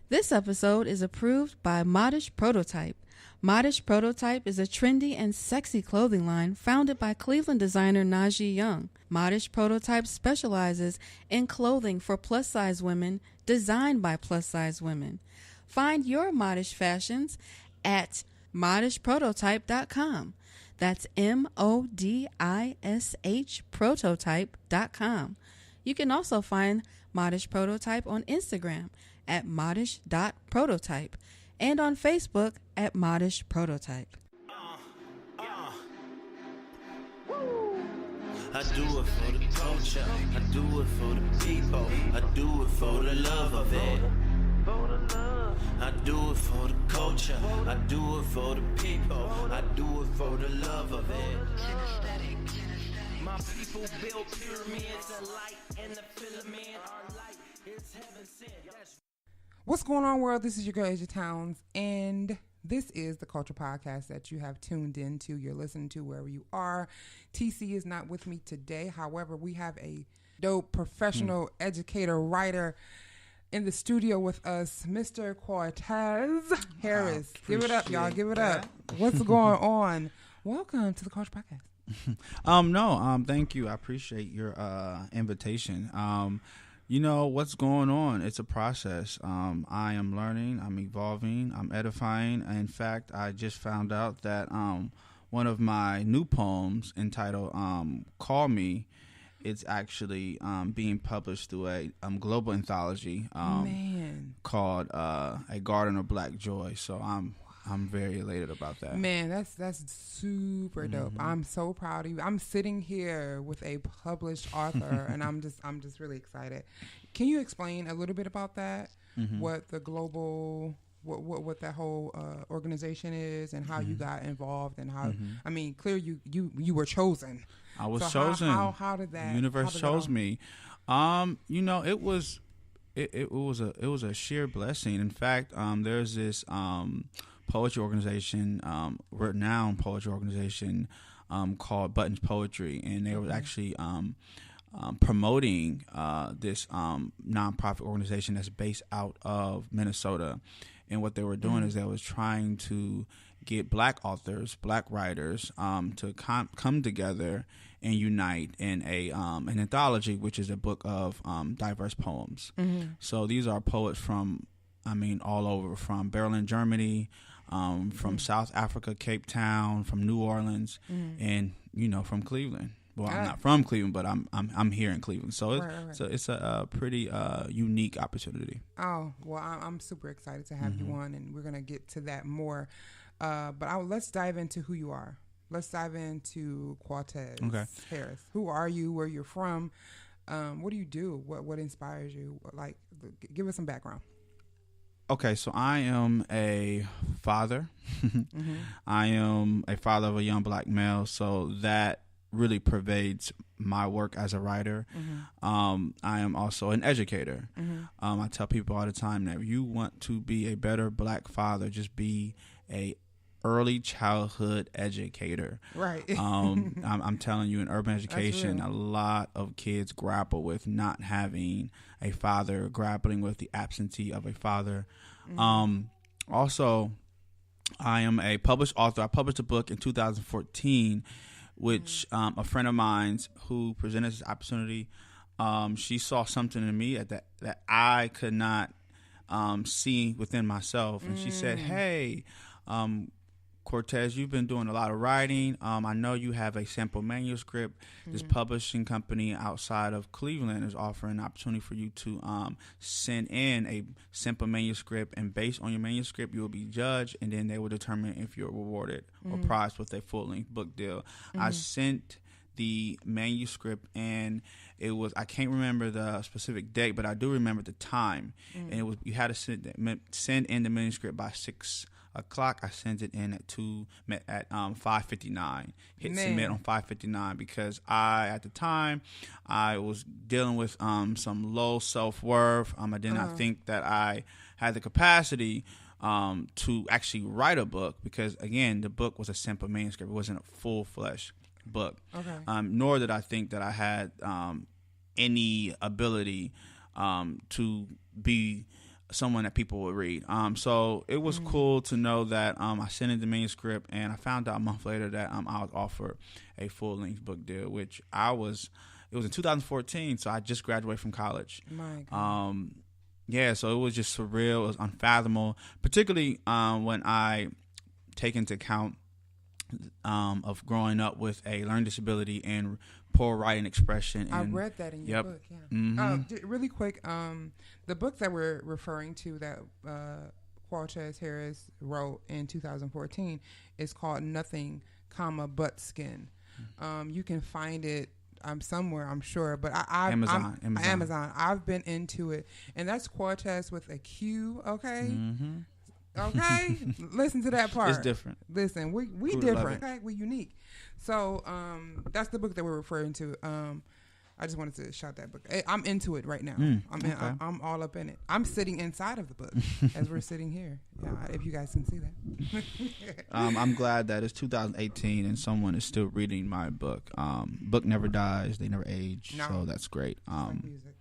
This episode is approved by Modish Prototype. Modish Prototype is a trendy and sexy clothing line founded by Cleveland designer Najee Young. Modish Prototype specializes in clothing for plus-size women designed by plus-size women. Find your modish fashions at modishprototype.com. That's MODISH prototype.com. You can also find Modish Prototype on Instagram at modish.prototype and on Facebook at Modish Prototype. I do it for the culture, I do it for the people, I do it for the love of it. I do it for the culture, I do it for the people, I do it for the love of it. My people build pyramids, the light and the filament, our light is heaven sent. What's going on, world? This is your girl, Asia Towns, and this is the Culture Podcast that you have tuned into. You're listening to wherever you are. TC is not with me today. However, we have a dope professional educator, writer in the studio with us, Mr. Quartez Harris. Give it up, y'all. Give it up. What's going on? Welcome to the Culture Podcast. Thank you. I appreciate your invitation. You know what's going on. It's a process. I am learning. I'm evolving. I'm edifying. In fact, I just found out that one of my new poems entitled "Call Me," it's actually being published through a global anthology called "A Garden of Black Joy." So I'm very elated about that. Man, that's super dope. I'm so proud of you. I'm sitting here with a published author, and I'm just really excited. Can you explain a little bit about that? What the global, what that whole organization is, and how you got involved, and how I mean, clearly you were chosen. I was chosen. How did that? The universe chose me. You know, it was a sheer blessing. In fact, there's this poetry organization, renowned poetry organization called Buttons Poetry, and they were actually promoting this nonprofit organization that's based out of Minnesota. And what they were doing is they was trying to get black authors, black writers to come together and unite in an anthology, which is a book of diverse poems. So these are poets from, all over, from Berlin, Germany, from South Africa, Cape Town, from New Orleans, and from Cleveland. Well, I'm not from Cleveland, but I'm here in Cleveland, so it's a pretty unique opportunity. Oh well, I'm super excited to have you on, and we're gonna get to that more. But let's dive into who you are. Let's dive into Quartez Harris. Who are you? Where you're from? What do you do? What inspires you? Like, give us some background. Okay, so I am a father. I am a father of a young black male, so that really pervades my work as a writer. I am also an educator. I tell people all the time that if you want to be a better black father, just be a early childhood educator. Right. I'm telling you, in urban education, a lot of kids grapple with not having a father, grappling with the absentee of a father. Also, I am a published author. I published a book in 2014, which a friend of mine who presented this opportunity, she saw something in me that I could not see within myself. And she said, hey, Quartez, you've been doing a lot of writing. I know you have a sample manuscript. This publishing company outside of Cleveland is offering an opportunity for you to send in a sample manuscript, and based on your manuscript, you will be judged, and then they will determine if you're rewarded or prized with a full-length book deal. I sent the manuscript, and it was, I can't remember the specific date, but I do remember the time. And it was, you had to send in the manuscript by 6 o'clock. I sent it in at 5:59. Hit submit on 5:59 because at the time I was dealing with some low self-worth. I did not think that I had the capacity to actually write a book, because again, the book was a simple manuscript. It wasn't a full-fledged book. Nor did I think that I had any ability to be someone that people would read. So it was cool to know that I sent in the manuscript, and I found out a month later that I was offered a full-length book deal, which it was in 2014, so I just graduated from college. My God. Yeah, so it was just surreal. It was unfathomable, particularly when I take into account of growing up with a learning disability and poor writing expression. And, I read that in your book, yeah. Really quick, the book that we're referring to that Quartez Harris wrote in 2014 is called Nothing, But Skin. You can find it somewhere, I'm sure, but Amazon. I've been into it, and that's Quartez with a Q. Okay. Okay, listen to that part. It's different. Listen, we different. Okay, we unique. So that's the book that we're referring to. I just wanted to shout that book. I'm into it right now. I'm all up in it. I'm sitting inside of the book as we're sitting here. Yeah, if you guys can see that. I'm glad that it's 2018 and someone is still reading my book. Book never dies. They never age. No. So that's great. Like music.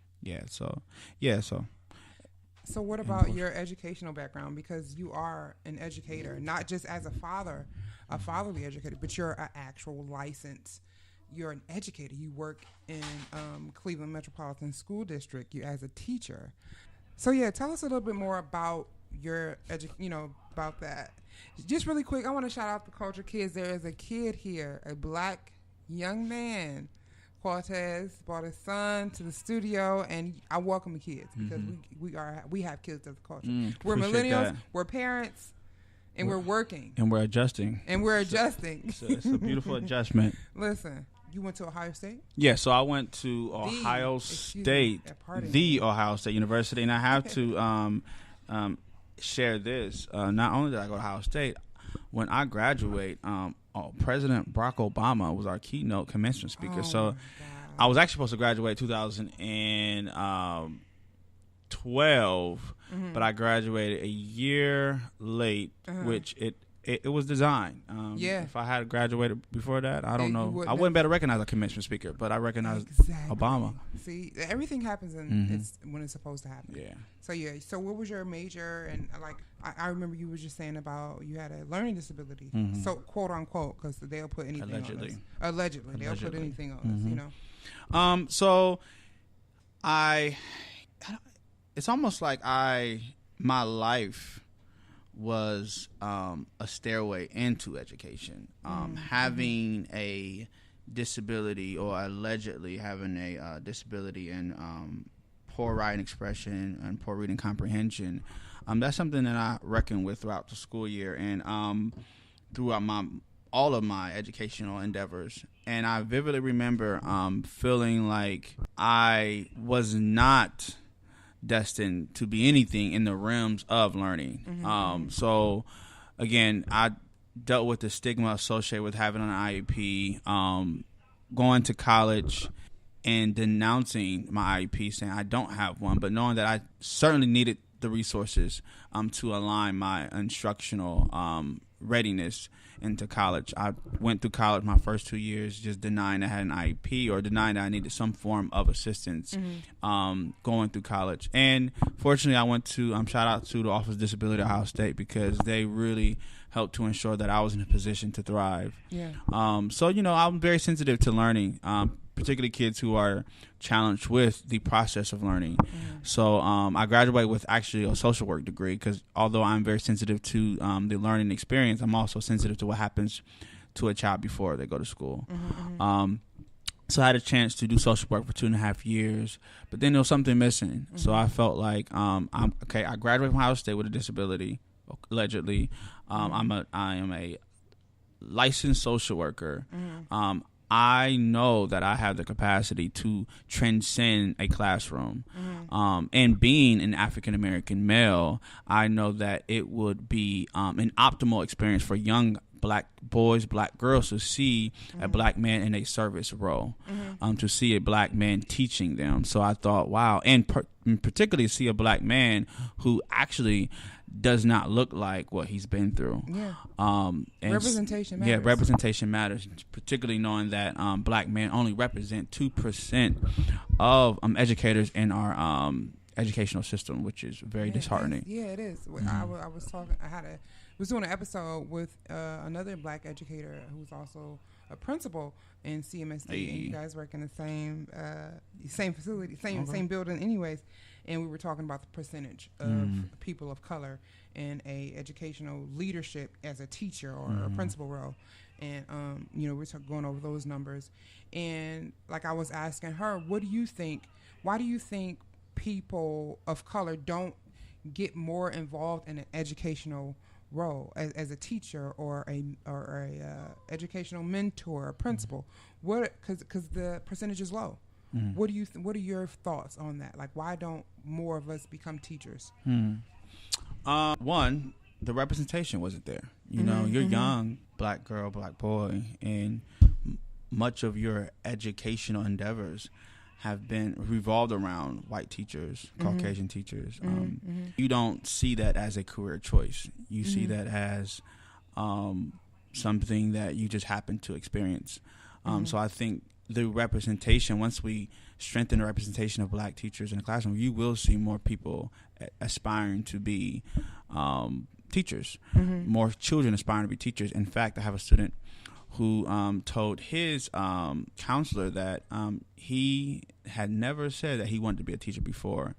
So what about your educational background? Because you are an educator, not just as a fatherly educator, but you're an actual licensed. You're an educator. You work in Cleveland Metropolitan School District. You as a teacher. So yeah, tell us a little bit more about your about that. Just really quick, I want to shout out the Culture Kids. There is a kid here, a black young man. Quartez brought his son to the studio, and I welcome the kids because we have kids of the culture. We're millennials, that. We're parents, and we're working. And we're adjusting. It's a beautiful adjustment. Listen, you went to Ohio State? Yeah, so I went to Ohio State University, and I have to share this. Not only did I go to Ohio State, when I graduate, President Barack Obama was our keynote commencement speaker. So I was actually supposed to graduate 2012, but I graduated a year late, which it was designed. If I had graduated before that, I don't know. I wouldn't better recognize a commencement speaker, but I recognized Obama. See, everything happens when it's supposed to happen. Yeah. So what was your major? And I remember you were just saying about you had a learning disability. So quote unquote, because they'll put anything on us. Allegedly. They'll put anything on us, you know. So it's almost like my life was a stairway into education. Having a disability, or allegedly having a disability and poor writing expression and poor reading comprehension, that's something that I reckon with throughout the school year and throughout all of my educational endeavors. And I vividly remember feeling like I was not destined to be anything in the realms of learning. So again, I dealt with the stigma associated with having an IEP, going to college and denouncing my IEP, saying I don't have one, but knowing that I certainly needed the resources to align my instructional readiness into college. I went through college my first 2 years just denying I had an IEP or denying that I needed some form of assistance going through college. And fortunately, I went to shout out to the Office of Disability at Ohio State because they really helped to ensure that I was in a position to thrive. Yeah. So I'm very sensitive to learning, particularly kids who are challenged with the process of learning. So I graduated with actually a social work degree because although I'm very sensitive to the learning experience, I'm also sensitive to what happens to a child before they go to school. So I had a chance to do social work for 2.5 years, but then there was something missing. So I felt like I graduated from Ohio State with a disability, allegedly. I am a licensed social worker. I know that I have the capacity to transcend a classroom. And being an African-American male, I know that it would be an optimal experience for young black boys, black girls to see a black man in a service role, to see a black man teaching them. So I thought, wow, and particularly see a black man who actually does not look like what he's been through. And representation matters. Yeah, representation matters, particularly knowing that black men only represent 2% of educators in our educational system, which is very disheartening. It is. I was talking. Was doing an episode with another black educator who's also a principal in CMSD, and you guys work in the same facility, same building, anyways. And we were talking about the percentage of people of color in a educational leadership as a teacher or a principal role. And, we're going over those numbers. And like I was asking her, why do you think people of color don't get more involved in an educational role as a teacher or a educational mentor or principal? Because the percentage is low. What are your thoughts on that? Like, why don't more of us become teachers? One, the representation wasn't there. You're young, black girl, black boy, and much of your educational endeavors have been revolved around white teachers, Caucasian teachers. You don't see that as a career choice. You see that as something that you just happen to experience. So I think the representation, once we strengthen the representation of black teachers in the classroom, you will see more people aspiring to be teachers, more children aspiring to be teachers. In fact, I have a student who told his counselor that he had never said that he wanted to be a teacher before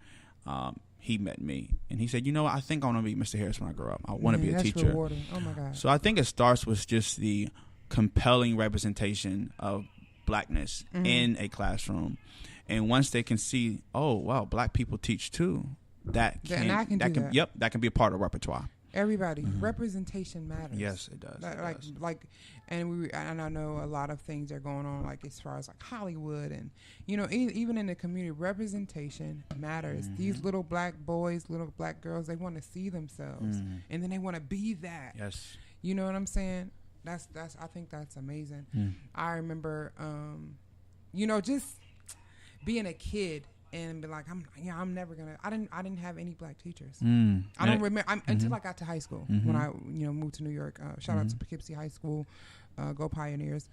he met me. And he said, I think I want to be Mr. Harris when I grow up. I want to be a teacher. Rewarding. Oh my God. So I think it starts with just the compelling representation of blackness in a classroom. And once they can see, oh, wow, black people teach too, that can be a part of repertoire. Everybody, representation matters. Yes, it does. And I know a lot of things are going on, like as far as like Hollywood, and even in the community, representation matters. These little black boys, little black girls, they want to see themselves, and then they want to be that. Yes, you know what I'm saying? That's. I think that's amazing. I remember, just being a kid. And be like, I'm never gonna. I didn't have any black teachers. I don't remember until I got to high school when I moved to New York. Shout out to Poughkeepsie High School, go Pioneers.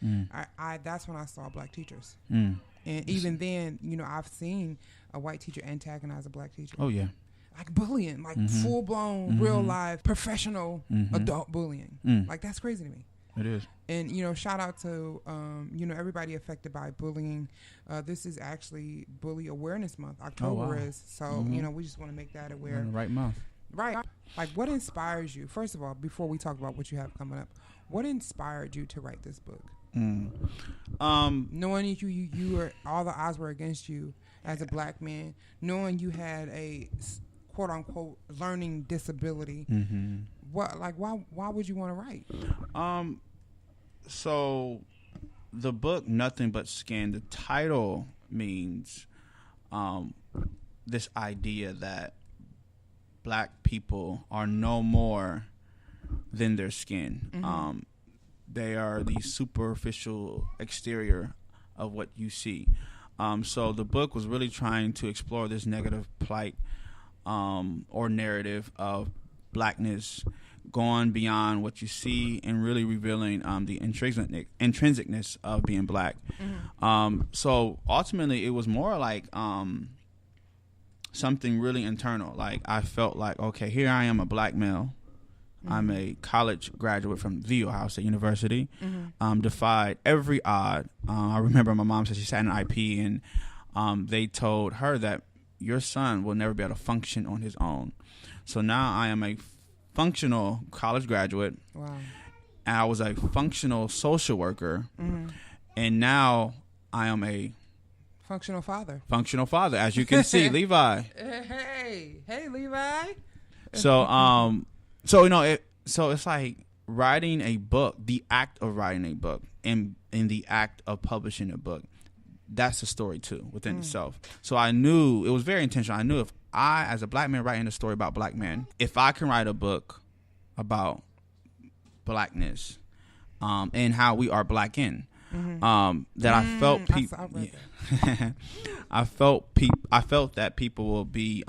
That's when I saw black teachers. And even then, I've seen a white teacher antagonize a black teacher. Oh yeah, like bullying, like full blown, real life, professional adult bullying. Like that's crazy to me. It is. And, shout out to, everybody affected by bullying. This is actually Bully Awareness Month. October is. So, we just want to make that aware. Right month. Right. Like, what inspires you? First of all, before we talk about what you have coming up, what inspired you to write this book? Knowing you were, all the odds were against you as a black man, knowing you had a quote unquote learning disability. Why would you want to write? So the book, Nothing But Skin, the title means this idea that black people are no more than their skin. They are the superficial exterior of what you see. So the book was really trying to explore this negative plight or narrative of blackness, going beyond what you see and really revealing the intrinsicness of being black. So ultimately it was more like something really internal. Like I felt like, okay, here I am, a black male. I'm a college graduate from The Ohio State University. Defied every odd. I remember my mom said she sat in an IP and they told her that your son will never be able to function on his own. So now I am a functional college graduate. Wow. And I was a functional social worker. And now I am a functional father. As you can see, Levi. Hey, Levi. So so it's like writing a book, the act of writing a book and in the act of publishing a book. That's a story too within itself. So I knew it was very intentional. I knew if I, as a black man writing a story about black men, if I can write a book about blackness and how we are black in, that I felt people, I felt that people will be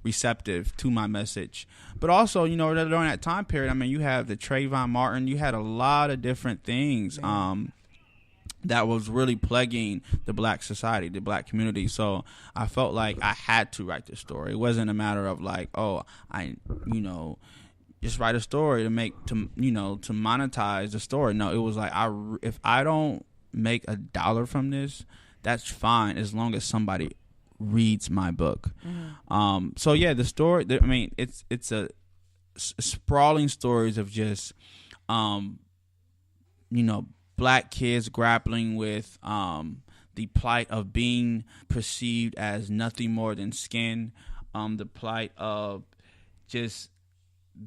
receptive to my message. But also, during that time period, I mean, you have the Trayvon Martin, you had a lot of different things. that was really plaguing the black society, the black community. So I felt like I had to write this story. It wasn't a matter of like, oh, just write a story to monetize the story. No, it was like, if I don't make $1 from this, that's fine as long as somebody reads my book. Mm-hmm. So yeah, the story, I mean, it's a sprawling stories of just, black kids grappling with the plight of being perceived as nothing more than skin, the plight of just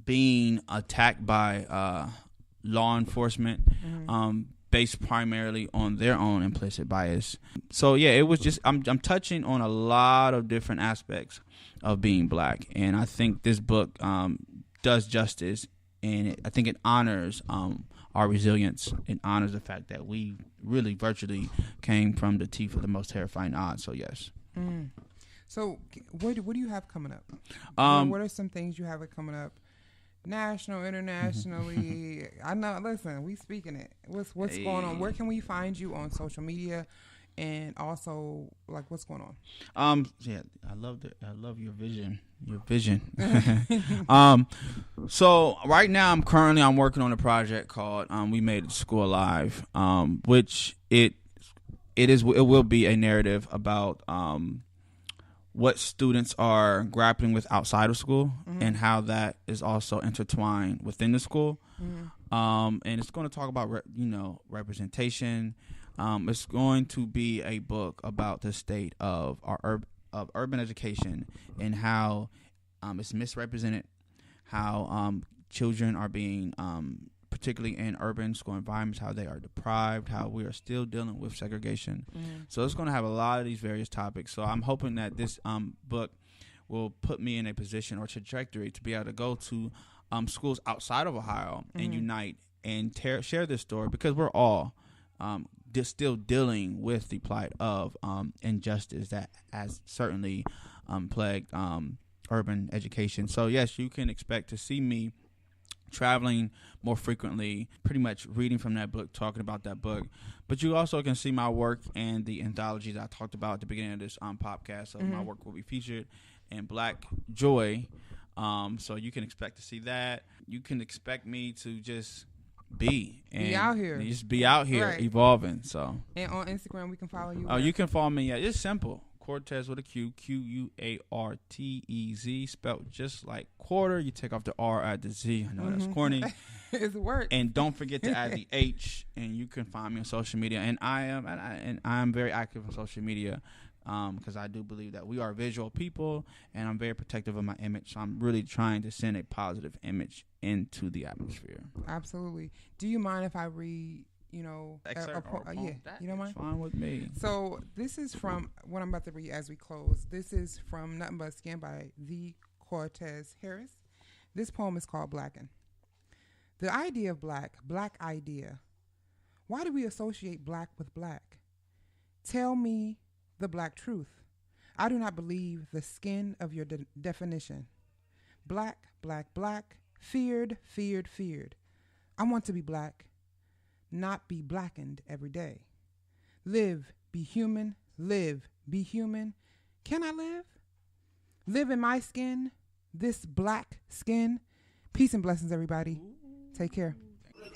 being attacked by law enforcement, based primarily on their own implicit bias. So yeah, it was just I'm touching on a lot of different aspects of being black, and I think this book does justice, and I think it honors our resilience. It honors the fact that we really virtually came from the teeth of the most terrifying odds. So yes. So what do you have coming up? What are some things you have coming up? National, internationally. I know. Listen, we speaking it. What's going on? Where can we find you on social media? And also, like, what's going on? Yeah, I love your vision. So right now I'm working on a project called We Made It School Alive, which it will be a narrative about what students are grappling with outside of school, and how that is also intertwined within the school. And it's going to talk about representation. It's going to be a book about the state of of urban education and how it's misrepresented, how children are being, particularly in urban school environments, how they are deprived, how we are still dealing with segregation. So it's going to have a lot of these various topics. So I'm hoping that this book will put me in a position or trajectory to be able to go to schools outside of Ohio and unite and share this story, because we're all still dealing with the plight of injustice that has certainly plagued urban education. So yes, you can expect to see me traveling more frequently, pretty much reading from that book, talking about that book. But you also can see my work and the anthologies I talked about at the beginning of this podcast. So my work will be featured in Black Joy. So you can expect to see that. You can expect me to just be out here, just be out here, right, evolving. So, and on Instagram we can follow you. Oh, you can follow me. Yeah, it's simple. Quartez with a Q, Quartez, spelled just like quarter. You take off the R at the Z. I know that's corny. It's work. And don't forget to add the H. And you can find me on social media. And I am very active on social media, because I do believe that we are visual people, and I'm very protective of my image. So I'm really trying to send a positive image into the atmosphere. Absolutely. Do you mind if I read? Yeah, you don't mind? Fine with me. So this is from what I'm about to read as we close. This is from Nothing But Skin by the Quartez Harris. This poem is called Blacken. The idea of black idea. Why do we associate black with black? Tell me the black truth. I do not believe the skin of your definition. Black, feared. I want to be black, not be blackened every day. Live, be human. Can I live? Live in my skin, this black skin. Peace and blessings, everybody. Take care.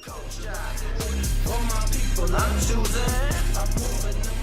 For my people, I'm choosing.